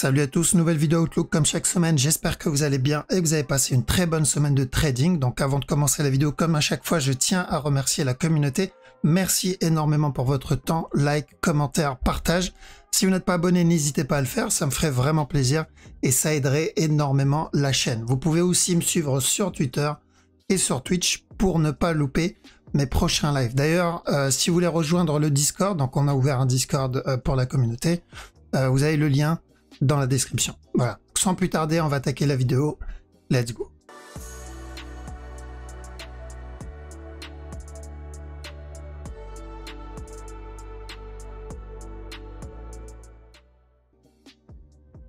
Salut à tous, nouvelle vidéo Outlook comme chaque semaine, j'espère que vous allez bien et que vous avez passé une très bonne semaine de trading. Donc avant de commencer la vidéo, comme à chaque fois, je tiens à remercier la communauté. Merci énormément pour votre temps, like, commentaire, partage. Si vous n'êtes pas abonné, n'hésitez pas à le faire, ça me ferait vraiment plaisir et ça aiderait énormément la chaîne. Vous pouvez aussi me suivre sur Twitter et sur Twitch pour ne pas louper mes prochains lives. D'ailleurs, si vous voulez rejoindre le Discord, donc on a ouvert un Discord pour la communauté, vous avez le lien dans la description. Voilà, sans plus tarder, on va attaquer la vidéo. Let's go.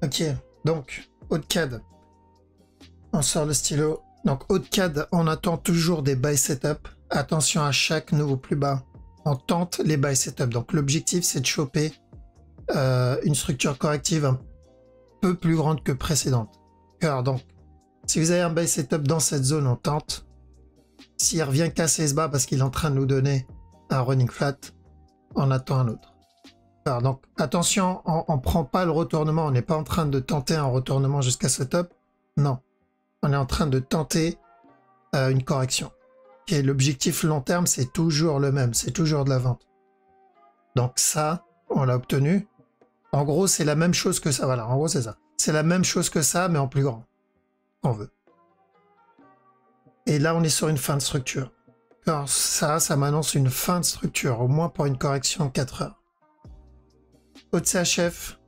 Ok, donc, AutoCAD. On sort le stylo. Donc, AutoCAD, on attend toujours des buy setup. Attention à chaque nouveau plus bas. On tente les buy setup. Donc, l'objectif, c'est de choper une structure corrective un peu plus grande que précédente. Alors, donc, si vous avez un buy setup dans cette zone, on tente. S'il revient casser ce bas parce qu'il est en train de nous donner un running flat, on attend un autre. Alors, donc, attention, on ne prend pas le retournement. On n'est pas en train de tenter un retournement jusqu'à ce top. Non. On est en train de tenter une correction. Et l'objectif long terme, c'est toujours le même. C'est toujours de la vente. Donc ça, on l'a obtenu. En gros, c'est la même chose que ça. Voilà, en gros, c'est ça. C'est la même chose que ça, mais en plus grand. On veut. Et là, on est sur une fin de structure. Alors ça m'annonce une fin de structure, au moins pour une correction de 4 heures. OCHF,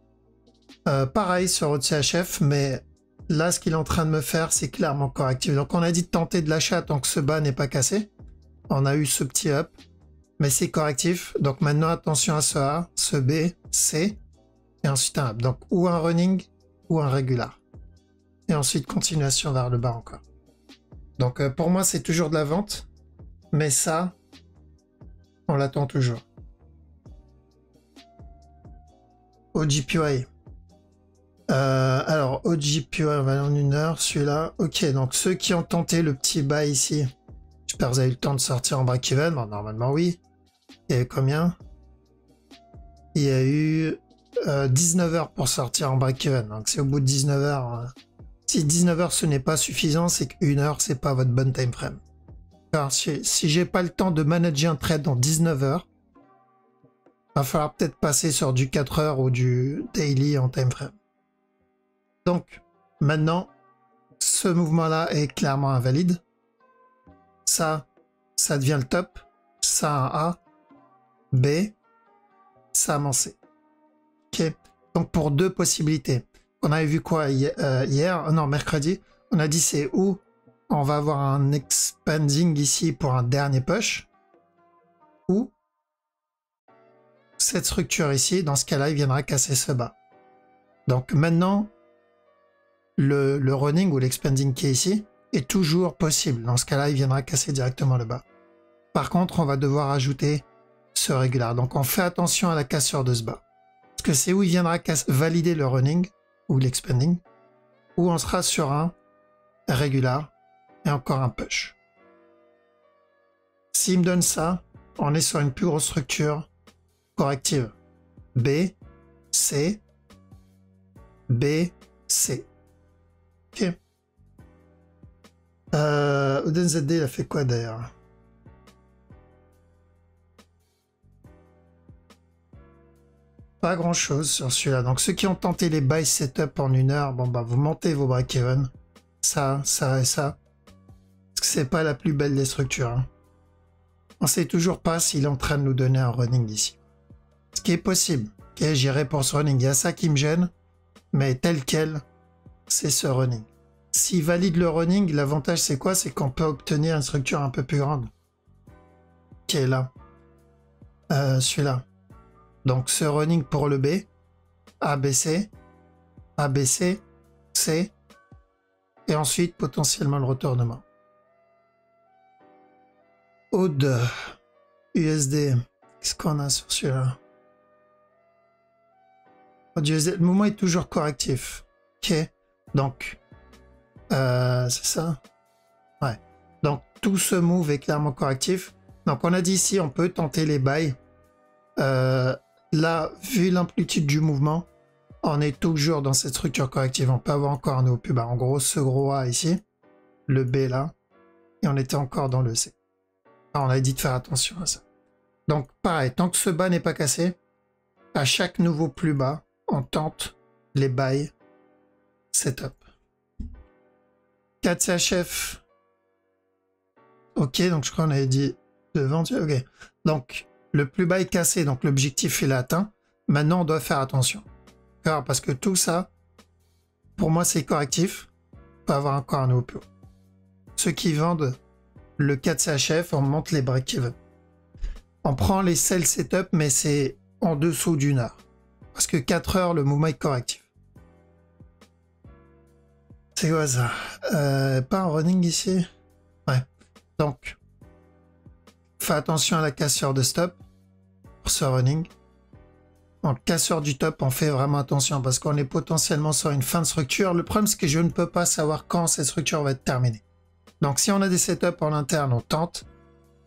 pareil sur OCHF, mais là, ce qu'il est en train de me faire, c'est clairement correctif. Donc, on a dit de tenter de l'achat tant que ce bas n'est pas cassé. On a eu ce petit up, mais c'est correctif. Donc, maintenant, attention à ce A, ce B, C, et ensuite un up. Donc, ou un running, ou un régular. Et ensuite, continuation vers le bas encore. Donc, pour moi, c'est toujours de la vente, mais ça, on l'attend toujours. OGPY. Alors, OGPY, on va aller en une heure, celui-là. Ok, donc ceux qui ont tenté le petit buy ici, j'espère que vous avez eu le temps de sortir en break-even. Bon, normalement, oui. Il y a eu combien? Il y a eu 19 heures pour sortir en break-even. Donc, c'est au bout de 19 heures. Si 19 heures, ce n'est pas suffisant, c'est qu'une heure, c'est pas votre bonne time frame. Alors, si j'ai pas le temps de manager un trade dans 19 heures, va falloir peut-être passer sur du 4 heures ou du daily en time frame. Donc, maintenant, ce mouvement-là est clairement invalide. Ça devient le top. Ça, un A. B. Ça, un C. Ok. Donc, pour deux possibilités. On avait vu quoi hier? Non, mercredi. On a dit c'est où on va avoir un expanding ici pour un dernier push. Ou cette structure ici, dans ce cas-là, il viendra casser ce bas. Donc, maintenant, le running ou l'expanding qui est ici est toujours possible. Dans ce cas-là, il viendra casser directement le bas. Par contre, on va devoir ajouter ce régular. Donc, on fait attention à la cassure de ce bas. Parce que c'est où il viendra valider le running ou l'expanding, ou on sera sur un régular et encore un push. S'il me donne ça, on est sur une plus grosse structure corrective. B, C, B, C. Ok. OdenZD, il a fait quoi d'ailleurs? Pas grand chose sur celui-là. Donc ceux qui ont tenté les buy setup en une heure, bon bah vous montez vos break-even. Ça et ça. Parce que c'est pas la plus belle des structures. Hein. On sait toujours pas s'il est en train de nous donner un running ici. Ce qui est possible. Ok, j'irai pour ce running. Il y a ça qui me gêne. Mais tel quel, c'est ce running. S'il valide le running, l'avantage c'est quoi? C'est qu'on peut obtenir une structure un peu plus grande. Qui est là. Celui-là. Donc ce running pour le B. ABC. ABC. C. Et ensuite potentiellement le retournement. Aude. USD. Qu'est-ce qu'on a sur celui-là? Le mouvement est toujours correctif. Ok. Donc, c'est ça. Ouais. Donc, tout ce move est clairement correctif. Donc, on a dit ici, on peut tenter les buys. Là, vu l'amplitude du mouvement, on est toujours dans cette structure corrective. On peut avoir encore un nouveau plus bas. En gros, ce gros A ici, le B là, et on était encore dans le C. Alors, on a dit de faire attention à ça. Donc pareil, tant que ce bas n'est pas cassé, à chaque nouveau plus bas, on tente les buy setup. 4 CHF. Ok, donc je crois qu'on avait dit de vendre. Ok. Donc le plus bas est cassé, donc l'objectif il est atteint. Maintenant on doit faire attention. Alors, parce que tout ça, pour moi c'est correctif. On peut avoir encore un nouveau plus haut. Ceux qui vendent le 4 CHF, on monte les break-even. On prend les sell setup, mais c'est en dessous d'une heure. Parce que 4 heures, le mouvement est correctif. C'est quoi ça? Pas un running ici? Ouais. Donc, fais attention à la cassure de stop pour ce running. En cassure du top, on fait vraiment attention parce qu'on est potentiellement sur une fin de structure. Le problème, c'est que je ne peux pas savoir quand cette structure va être terminée. Donc, si on a des setups en interne, on tente,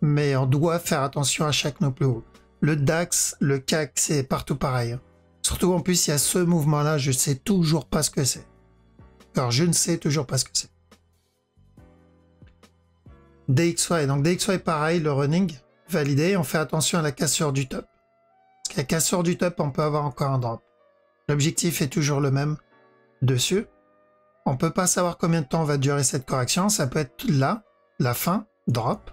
mais on doit faire attention à chaque no plus haut. Le DAX, le CAC, c'est partout pareil. Surtout en plus, il y a ce mouvement-là, je ne sais toujours pas ce que c'est. Alors, je ne sais toujours pas ce que c'est. DXY, donc DXY pareil, le running, validé, on fait attention à la cassure du top. Parce qu'à la cassure du top, on peut avoir encore un drop. L'objectif est toujours le même dessus. On ne peut pas savoir combien de temps va durer cette correction, ça peut être là, la fin, drop,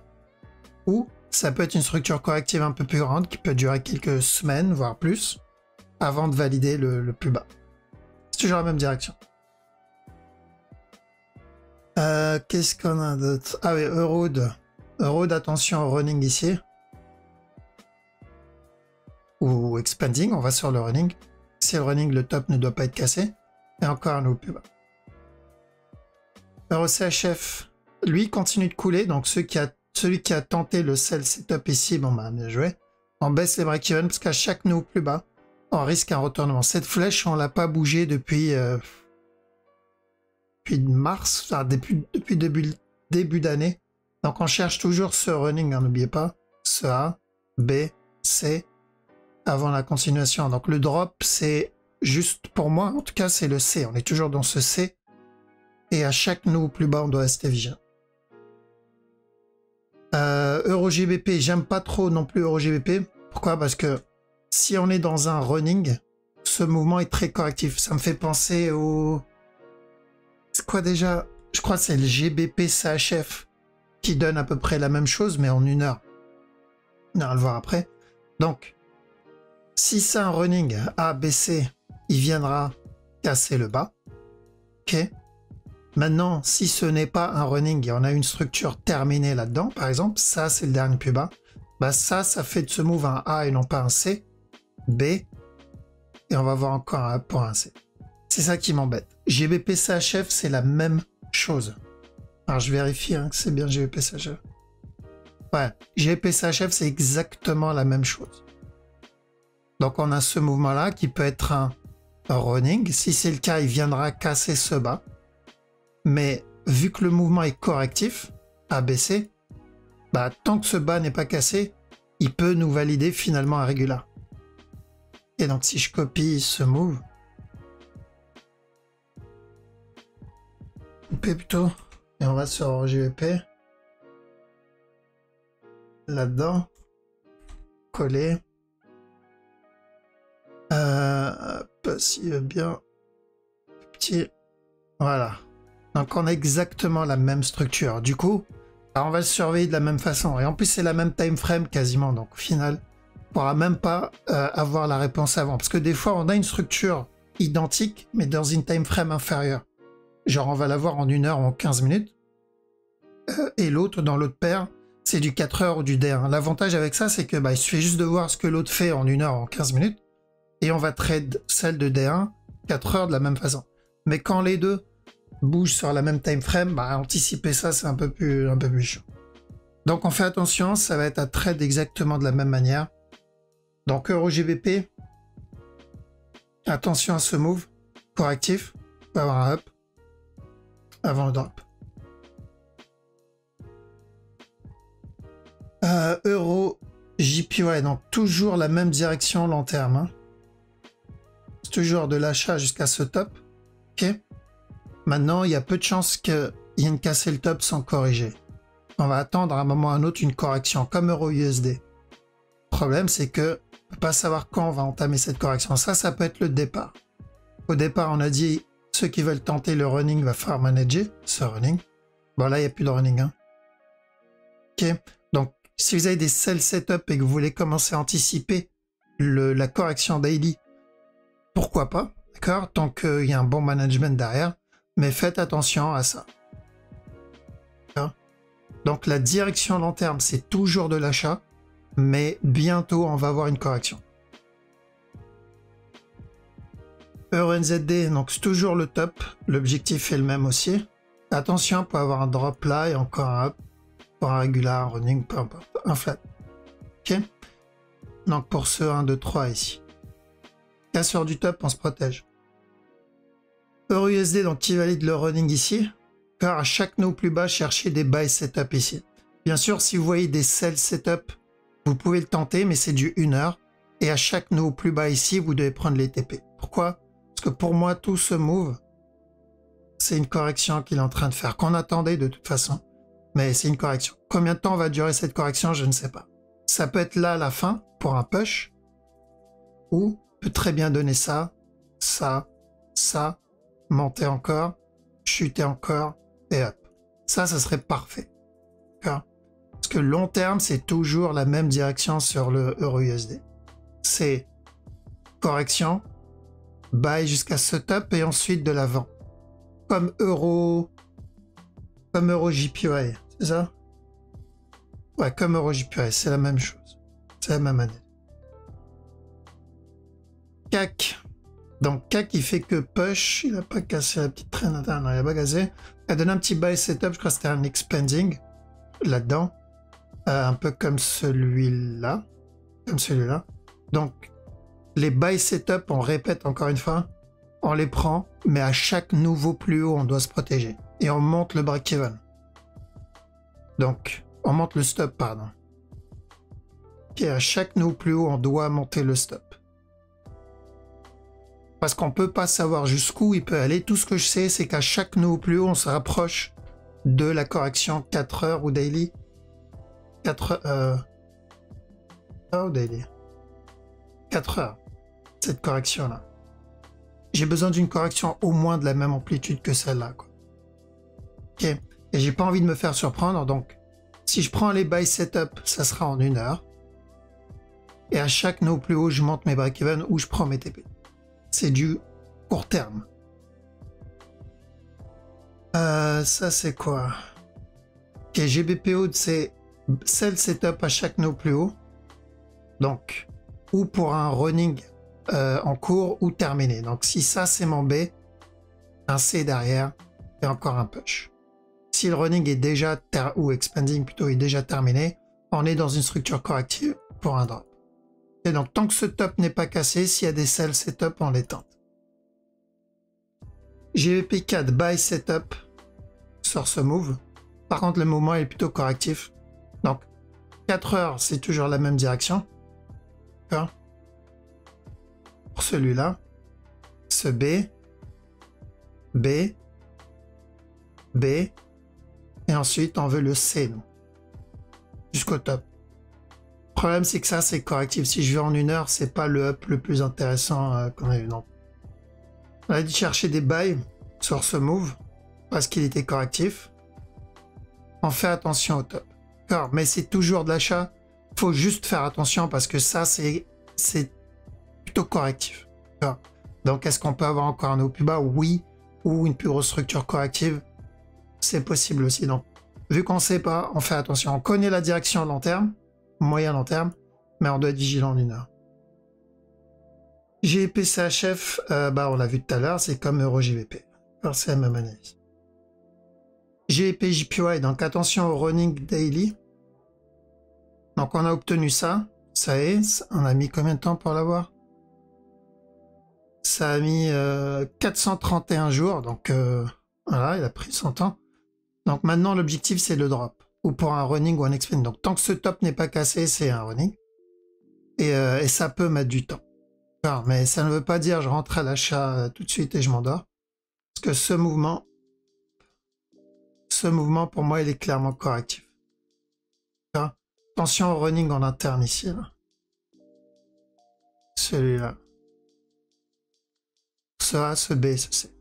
ou ça peut être une structure corrective un peu plus grande qui peut durer quelques semaines, voire plus, avant de valider le plus bas. C'est toujours la même direction. Qu'est-ce qu'on a d'autre? Ah oui, Euroad. Euroad, attention au running ici. Ou expanding, on va sur le running. Si le running, le top ne doit pas être cassé. Et encore un nouveau plus bas. EuroCHF, lui, continue de couler. Donc celui qui a tenté le sell setup ici, bon bah bien joué. On baisse les break-even parce qu'à chaque nouveau plus bas, on risque un retournement. Cette flèche, on l'a pas bougé depuis mars, enfin depuis début d'année. Donc on cherche toujours ce running, hein, n'oubliez pas. Ce A, B, C, avant la continuation. Donc le drop, c'est juste pour moi, en tout cas, c'est le C. On est toujours dans ce C. Et à chaque nouveau plus bas, on doit rester vigilant. EuroGBP, j'aime pas trop non plus EuroGBP. Pourquoi? Parce que si on est dans un running, ce mouvement est très correctif. Ça me fait penser au... C'est quoi déjà? Je crois que c'est le GBP CHF qui donne à peu près la même chose, mais en une heure. On ira le voir après. Donc, si c'est un running A, B, C, il viendra casser le bas. Ok. Maintenant, si ce n'est pas un running et on a une structure terminée là-dedans, par exemple, ça c'est le dernier plus bas, bah ça fait de ce move un A et non pas un C, B, et on va voir encore un A pour un C. C'est ça qui m'embête. GBP CHF, c'est la même chose. Alors je vérifie hein, que c'est bien GBP CHF. Ouais, GBP CHF, c'est exactement la même chose. Donc on a ce mouvement-là qui peut être un running. Si c'est le cas, il viendra casser ce bas. Mais vu que le mouvement est correctif, ABC, bah, tant que ce bas n'est pas cassé, il peut nous valider finalement un régular. Et donc si je copie ce move, coupé plutôt, et on va sur GBP, là-dedans, coller, s'il veut bien, petit, voilà. Donc on a exactement la même structure. Du coup, alors on va le surveiller de la même façon. Et en plus c'est la même time frame quasiment. Donc au final, on ne pourra même pas avoir la réponse avant. Parce que des fois on a une structure identique, mais dans une time frame inférieure. Genre on va l'avoir en 1 heure ou en 15 minutes. Et l'autre, dans l'autre paire, c'est du 4 heures ou du D1. L'avantage avec ça, c'est que bah, il suffit juste de voir ce que l'autre fait en 1 heure ou en 15 minutes. Et on va trade celle de D1 4 heures de la même façon. Mais quand les deux bouge sur la même time frame, bah, anticiper ça c'est un peu plus chaud. Donc on fait attention, ça va être à trade exactement de la même manière. Donc EuroGBP, attention à ce move correctif, on va avoir un up avant le drop. EuroJPY, donc toujours la même direction long terme. Hein. toujours de l'achat jusqu'à ce top. Ok. Maintenant, il y a peu de chances qu'il vienne casser le top sans corriger. On va attendre à un moment ou à un autre une correction, comme EURUSD. Le problème, c'est que on ne peut pas savoir quand on va entamer cette correction. Ça peut être le départ. Au départ, on a dit, ceux qui veulent tenter le running va falloir manager ce running. Bon, là, il n'y a plus de running. Hein. Ok. Donc, si vous avez des sell setup et que vous voulez commencer à anticiper la correction daily, pourquoi pas, d'accord, tant qu'il y a un bon management derrière, mais faites attention à ça. Donc la direction long terme, c'est toujours de l'achat, mais bientôt on va avoir une correction. EURNZD, donc c'est toujours le top, l'objectif est le même aussi. Attention pour avoir un drop là et encore un up, pour un régular, un running, peu importe, un flat. Ok. Donc pour ce 1, 2, 3 ici. Casseur du top, on se protège. EURUSD, donc qui valide le running ici. Car à chaque nœud plus bas, cherchez des buy setup ici. Bien sûr, si vous voyez des sell setup, vous pouvez le tenter, mais c'est du 1 heure. Et à chaque nœud plus bas ici, vous devez prendre les TP. Pourquoi? Parce que pour moi, tout ce move, c'est une correction qu'il est en train de faire, qu'on attendait de toute façon. Mais c'est une correction. Combien de temps va durer cette correction? Je ne sais pas. Ça peut être là à la fin, pour un push, ou peut très bien donner ça, monter encore, chuter encore, et hop. Ça serait parfait. Parce que long terme, c'est toujours la même direction sur le EURUSD. C'est correction, buy jusqu'à ce top et ensuite de l'avant. Comme euro JPY, c'est ça? Ouais, comme euro JPY, c'est la même chose. C'est la même année. CAC. Donc CAC, il fait que push, il n'a pas cassé la petite traîne interne, il a pas cassé. Il a donné un petit buy setup, je crois que c'était un expanding là-dedans. Un peu comme celui-là. Comme celui-là. Donc, les buy setup, on répète encore une fois, on les prend, mais à chaque nouveau plus haut, on doit se protéger. Et on monte le break-even. Donc, on monte le stop, pardon. Et à chaque nouveau plus haut, on doit monter le stop. Parce qu'on ne peut pas savoir jusqu'où il peut aller. Tout ce que je sais, c'est qu'à chaque nouveau plus haut, on se rapproche de la correction 4 heures ou daily. 4 heures ou daily. 4 heures. Cette correction-là. J'ai besoin d'une correction au moins de la même amplitude que celle-là. Ok. Et j'ai pas envie de me faire surprendre. Donc, si je prends les buy setup, ça sera en 1 heure. Et à chaque nouveau plus haut, je monte mes break-even ou je prends mes TP. C'est du court terme. Ça, c'est quoi? Ok, GBPO, c'est sell setup à chaque nœud plus haut. Donc, ou pour un running en cours ou terminé. Donc, si ça, c'est mon B, un C derrière et encore un push. Si le running est déjà, ou expanding plutôt, est déjà terminé, on est dans une structure corrective pour un drop. Et donc, tant que ce top n'est pas cassé, s'il y a des sell setup, on les tente. GBP4 buy setup sur ce move. Par contre, le mouvement est plutôt correctif. Donc, 4 heures, c'est toujours la même direction. D'accord. Pour celui-là, ce B, et ensuite, on veut le C, nous, jusqu'au top. Le problème, c'est que ça, c'est correctif. Si je vais en 1 heure, c'est pas le up le plus intéressant qu'on a eu. Non. On a dû chercher des buys sur ce move parce qu'il était correctif. On fait attention au top. Mais c'est toujours de l'achat. Il faut juste faire attention parce que ça, c'est plutôt correctif. Donc, est-ce qu'on peut avoir encore un haut plus bas? Oui. Ou une plus grosse structure corrective? C'est possible aussi. Donc, vu qu'on ne sait pas, on fait attention. On connaît la direction à long terme, moyen long terme, mais on doit être vigilant en 1 heure. GBP CHF, on l'a vu tout à l'heure, c'est comme EURGBP. Alors, c'est la même analyse. GBP JPY, donc attention au running daily. Donc, on a obtenu ça. Ça est, on a mis combien de temps pour l'avoir? Ça a mis 431 jours, donc voilà, il a pris son temps. Donc maintenant, l'objectif, c'est le drop, ou pour un running ou un expand. Donc tant que ce top n'est pas cassé, c'est un running. Et ça peut mettre du temps. Enfin, mais ça ne veut pas dire je rentre à l'achat tout de suite et je m'endors. Parce que ce mouvement pour moi, il est clairement correctif. Enfin, attention au running en interne ici. Là. Celui-là. Ce A, ce B, ce C.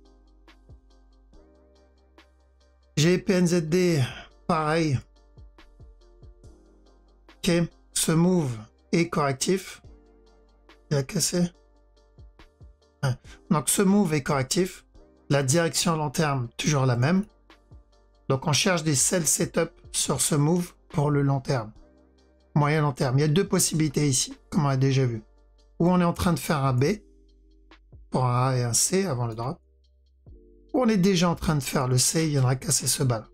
GPNZD, pareil. Ok, ce move est correctif. Il a cassé. Ouais. Donc ce move est correctif. La direction long terme, toujours la même. Donc on cherche des sell setup sur ce move pour le long terme. Moyen long terme. Il y a deux possibilités ici, comme on a déjà vu. Ou on est en train de faire un B pour un A et un C avant le drop. Ou on est déjà en train de faire le C, il viendra casser ce bas là.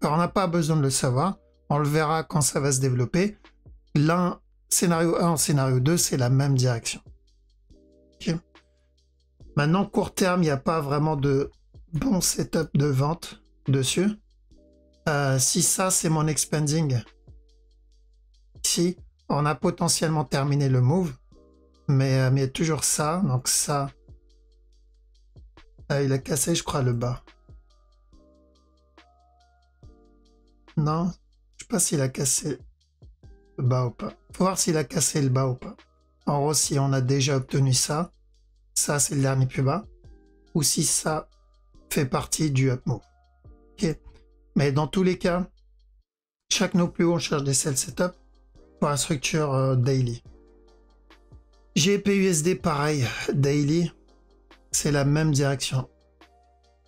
Alors on n'a pas besoin de le savoir. On le verra quand ça va se développer. L'un, scénario 1 scénario 2, c'est la même direction. Okay. Maintenant, court terme, il n'y a pas vraiment de bon setup de vente dessus. Si ça, c'est mon expanding. Ici, on a potentiellement terminé le move. Mais il y a toujours ça. Donc ça, il a cassé, je crois, le bas. Non, je sais pas s'il a cassé le bas ou pas. Faut voir s'il a cassé le bas ou pas. En gros, si on a déjà obtenu ça, ça c'est le dernier plus bas, ou si ça fait partie du up move. Ok. Mais dans tous les cas, chaque no plus haut, on cherche des sell setup pour la structure daily. GPUSD, pareil, daily, c'est la même direction.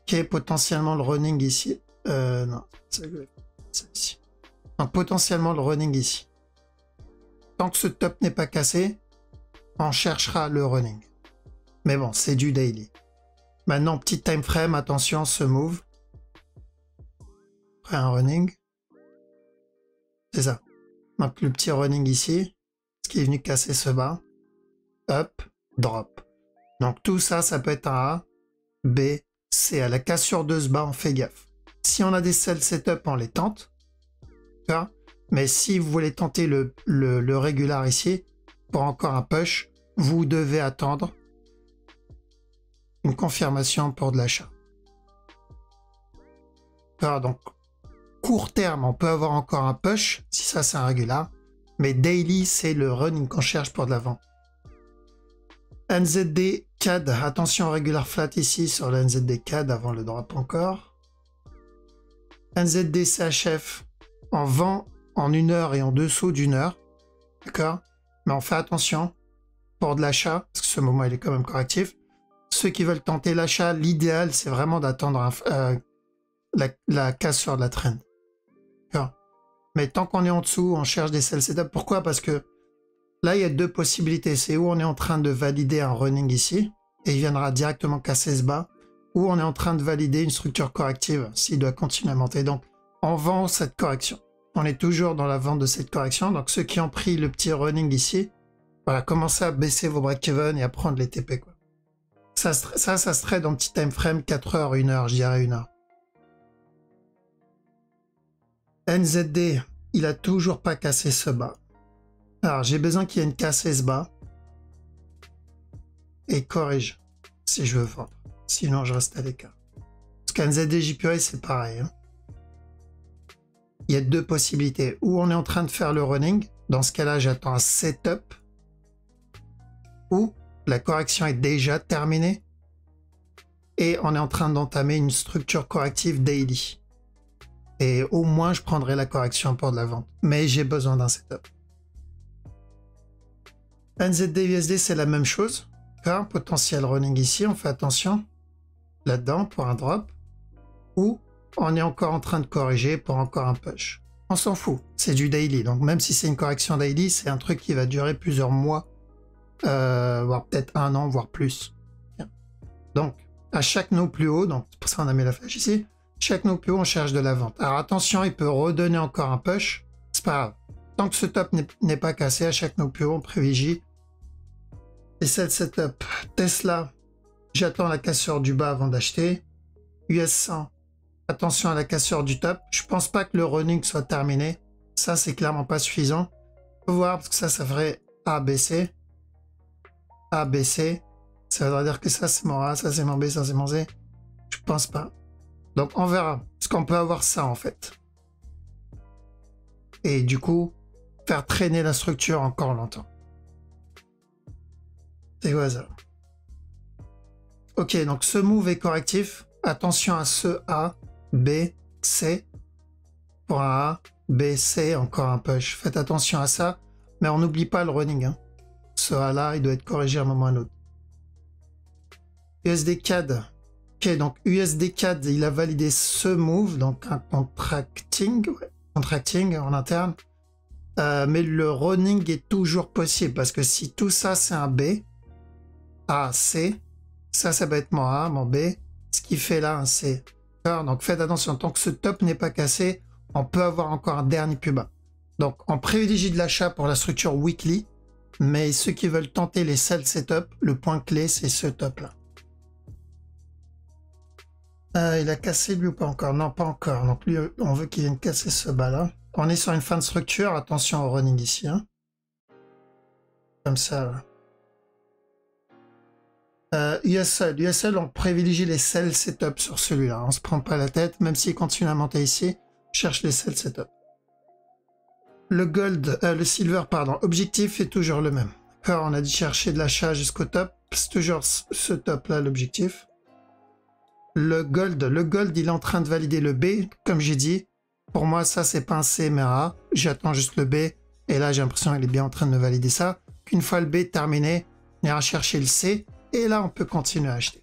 Ok, potentiellement le running ici. Non, c'est ici. Donc potentiellement le running ici. Tant que ce top n'est pas cassé, on cherchera le running. Mais bon, c'est du daily. Maintenant, petit time frame, attention, ce move. Après un running. C'est ça. Donc le petit running ici, ce qui est venu casser ce bas. Up, drop. Donc tout ça, ça peut être un A, B, C. À la cassure de ce bas, on fait gaffe. Si on a des sell setup, on les tente. Mais si vous voulez tenter le régular ici, pour encore un push, vous devez attendre une confirmation pour de l'achat. Donc, court terme, on peut avoir encore un push, si ça c'est un régular, mais daily, c'est le running qu'on cherche pour de la vente. NZD CAD, attention régular flat ici sur le NZD CAD avant le drop encore. NZD CHF, on vend en 1 heure et en dessous d'1 heure, d'accord? Mais on fait attention pour de l'achat, parce que ce moment il est quand même correctif. Ceux qui veulent tenter l'achat, l'idéal c'est vraiment d'attendre la cassure de la trend. Mais tant qu'on est en dessous, on cherche des sell setup. Pourquoi? Parce que là il y a deux possibilités. C'est où on est en train de valider un running ici, et il viendra directement casser ce bas, ou on est en train de valider une structure corrective s'il doit continuer à monter. Donc on vend cette correction. On est toujours dans la vente de cette correction. Donc ceux qui ont pris le petit running ici, voilà, commencez à baisser vos break-even et à prendre les TP, quoi. Ça se trade dans petit time frame 4 heures, 1 heure, je dirais 1 heure. NZD, il a toujours pas cassé ce bas. Alors j'ai besoin qu'il y ait une cassée ce bas et corrige si je veux vendre. Sinon je reste à l'écart. Parce qu'NZD JPY c'est pareil. Hein. Il y a deux possibilités. Ou on est en train de faire le running. Dans ce cas-là, j'attends un setup. Ou la correction est déjà terminée. Et on est en train d'entamer une structure corrective daily. Et au moins, je prendrai la correction pour de la vente. Mais j'ai besoin d'un setup. NZD USD, c'est la même chose. Un potentiel running ici, on fait attention. Là-dedans, pour un drop. Ou on est encore en train de corriger pour encore un push. On s'en fout, c'est du daily. Donc même si c'est une correction daily, c'est un truc qui va durer plusieurs mois, voire peut-être 1 an, voire plus. Donc à chaque no plus haut, donc c'est pour ça qu'on a mis la flèche ici, chaque no plus haut, on cherche de la vente. Alors attention, il peut redonner encore un push, c'est pas grave. Tant que ce top n'est pas cassé, à chaque no plus haut, on privilégie les sell setup. Tesla, j'attends la cassure du bas avant d'acheter. US 100, attention à la cassure du top. Je pense pas que le running soit terminé. Ça, c'est clairement pas suffisant. Faut voir, parce que ça ferait A, B, C. A, B, C, ça voudrait dire que ça c'est mon A, ça c'est mon B, ça c'est mon C. Je pense pas. Donc on verra. Parce qu'on peut avoir ça en fait. Et du coup, faire traîner la structure encore longtemps. C'est quoi ça? Ok, donc ce move est correctif. Attention à ce A, B, C. Pour un A, B, C, encore un push. Faites attention à ça. Mais on n'oublie pas le running. Hein. Ce A là, il doit être corrigé à un moment ou à un autre. USD CAD. Ok, donc USD CAD, il a validé ce move, donc un contracting, ouais, contracting en interne. Mais le running est toujours possible parce que si tout ça c'est un B, A, C, ça va être mon A, mon B, ce qui fait là un C. Donc faites attention, tant que ce top n'est pas cassé, on peut avoir encore un dernier plus bas. Donc on privilégie de l'achat pour la structure weekly, mais ceux qui veulent tenter les sell setup, le point clé c'est ce top là. Il a cassé lui ou pas encore? Non, pas encore. Donc lui, on veut qu'il vienne casser ce bas là. On est sur une fin de structure, attention au running ici. Hein. Comme ça. USL, on privilégie les sell setup sur celui-là. On se prend pas la tête, même s'il continue à monter ici, cherche les sell setup. Le gold, le silver, pardon, objectif est toujours le même. On a dit chercher de l'achat jusqu'au top. C'est toujours ce top là l'objectif. Le gold, il est en train de valider le B, comme j'ai dit. Pour moi, ça, c'est pas un C, mais un A. J'attends juste le B. Et là, j'ai l'impression qu'il est bien en train de me valider ça. Qu'une fois le B terminé, on ira chercher le C. Et là, on peut continuer à acheter.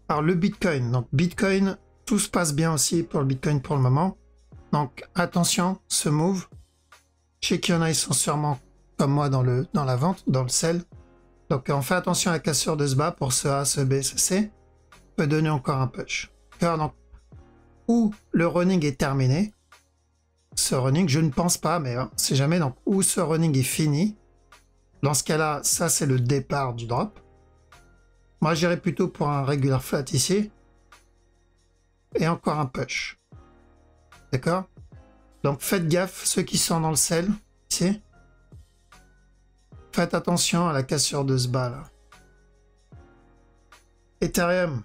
Alors, le Bitcoin. Donc, Bitcoin, tout se passe bien aussi pour le Bitcoin pour le moment. Donc, attention, ce move. Je sais qu'il y en a, ils sont sûrement comme moi dans la vente, dans le sell. Donc, on fait attention à la cassure de ce bas pour ce A, ce B, ce C. Peut donner encore un push. Donc, où le running est terminé, ce running, je ne pense pas, mais hein, c'est jamais, donc où ce running est fini, dans ce cas-là, ça c'est le départ du drop. Moi j'irais plutôt pour un regular flat ici, et encore un push. D'accord? Donc faites gaffe, ceux qui sont dans le sell, ici, faites attention à la cassure de ce bas là. Ethereum.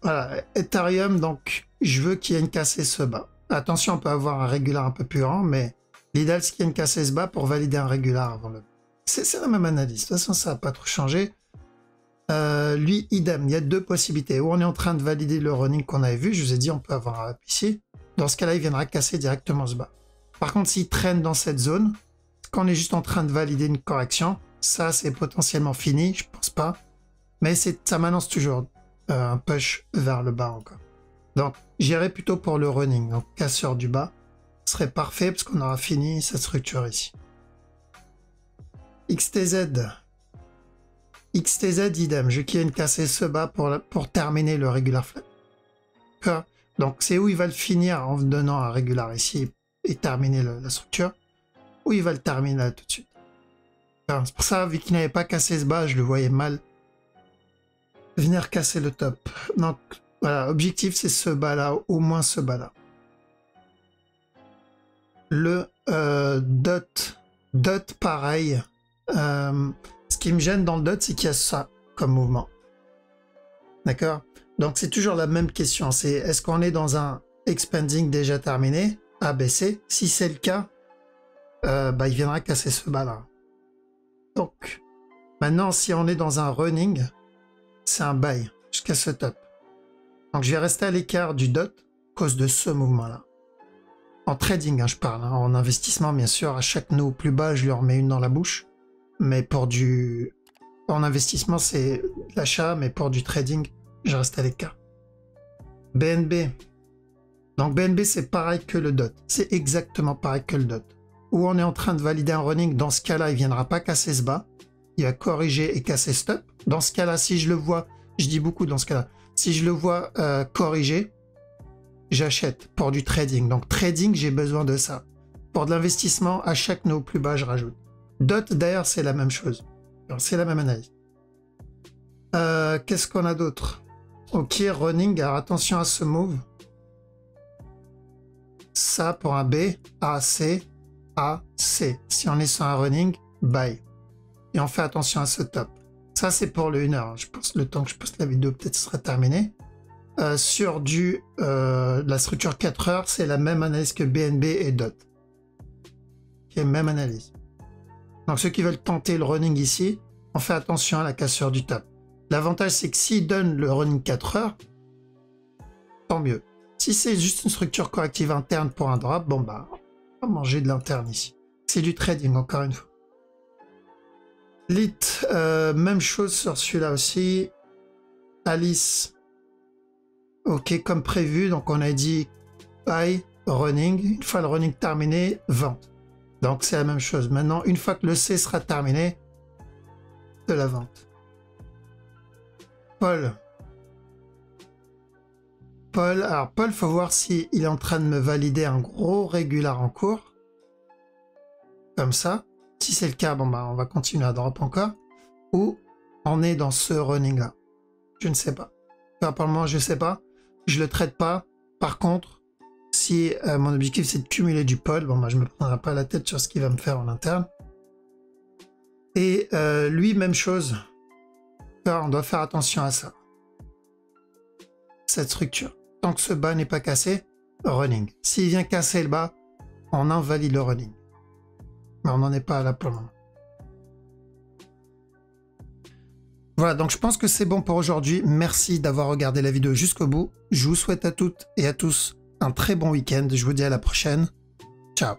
Voilà, Ethereum, donc je veux qu'il y ait une cassée ce bas. Attention, on peut avoir un régular un peu plus grand, mais l'idéal c'est qu'il y ait une cassée ce bas pour valider un régular avant le. C'est la même analyse, de toute façon ça n'a pas trop changé. Lui, idem, il y a deux possibilités. Ou on est en train de valider le running qu'on avait vu, je vous ai dit on peut avoir un up ici. Dans ce cas-là, il viendra casser directement ce bas. Par contre, s'il traîne dans cette zone, quand on est juste en train de valider une correction, ça c'est potentiellement fini, je pense pas. Mais ça m'annonce toujours un push vers le bas encore. Donc j'irai plutôt pour le running, donc casseur du bas serait parfait parce qu'on aura fini cette structure ici. XTZ, idem, je veux qu'il y ait une cassée ce bas pour terminer le regular flat. Donc c'est où il va le finir en donnant un regular ici et terminer la structure, ou il va le terminer là tout de suite. C'est pour ça, vu qu'il n'avait pas cassé ce bas, je le voyais mal venir casser le top. Donc voilà, objectif c'est ce bas là, au moins ce bas là. Le dot pareil. Ce qui me gêne dans le dot, c'est qu'il y a ça comme mouvement. D'accord? Donc c'est toujours la même question, c'est est-ce qu'on est dans un expanding déjà terminé, ABC? Si c'est le cas, il viendra casser ce bas là. Donc maintenant, si on est dans un running, c'est un buy jusqu'à ce top. Donc je vais rester à l'écart du dot à cause de ce mouvement-là. En trading, hein, je parle. Hein. En investissement, bien sûr, à chaque nœud plus bas, je leur mets une dans la bouche. Mais en investissement, c'est l'achat, mais pour du trading, je reste à l'écart. BNB. Donc BNB, c'est pareil que le dot. C'est exactement pareil que le dot. Où on est en train de valider un running, dans ce cas-là, il ne viendra pas casser ce bas. Il va corriger et casser stop. Dans ce cas-là, si je le vois, je dis beaucoup dans ce cas-là, si je le vois corriger, j'achète pour du trading. Donc trading, j'ai besoin de ça. Pour de l'investissement, à chaque nœud plus bas, je rajoute. Dot, d'ailleurs, c'est la même chose. C'est la même analyse. Qu'est-ce qu'on a d'autre? Ok, running. Alors attention à ce move. Ça pour un B, A, C, A, C. Si on est sur un running, buy. Et on fait attention à ce top. Ça, c'est pour le 1 heure. Je pense le temps que je poste la vidéo, peut-être ce sera terminé. Sur la structure 4 heures, c'est la même analyse que BNB et DOT. Qui est même analyse. Donc ceux qui veulent tenter le running ici, on fait attention à la cassure du top. L'avantage, c'est que s'ils donnent le running 4 heures, tant mieux. Si c'est juste une structure corrective interne pour un drop, bon bah, on va manger de l'interne ici. C'est du trading, encore une fois. Lit, même chose sur celui-là aussi. Alice, ok, comme prévu, donc on a dit buy, running. Une fois le running terminé, vente. Donc c'est la même chose. Maintenant, une fois que le C sera terminé, de la vente. Paul, alors Paul, faut voir s'il est en train de me valider un gros régular en cours. Comme ça. Si c'est le cas, bon bah on va continuer à drop encore. Ou on est dans ce running là. Je ne sais pas. Enfin, pour le moment, je ne sais pas. Je le traite pas. Par contre, si mon objectif c'est de cumuler du Paul, bon bah je me prendrai pas la tête sur ce qu'il va me faire en interne. Et lui, même chose. Alors, on doit faire attention à ça. Cette structure. Tant que ce bas n'est pas cassé, running. S'il vient casser le bas, on invalide le running. Mais on n'en est pas là pour le moment. Voilà, donc je pense que c'est bon pour aujourd'hui. Merci d'avoir regardé la vidéo jusqu'au bout. Je vous souhaite à toutes et à tous un très bon week-end. Je vous dis à la prochaine. Ciao.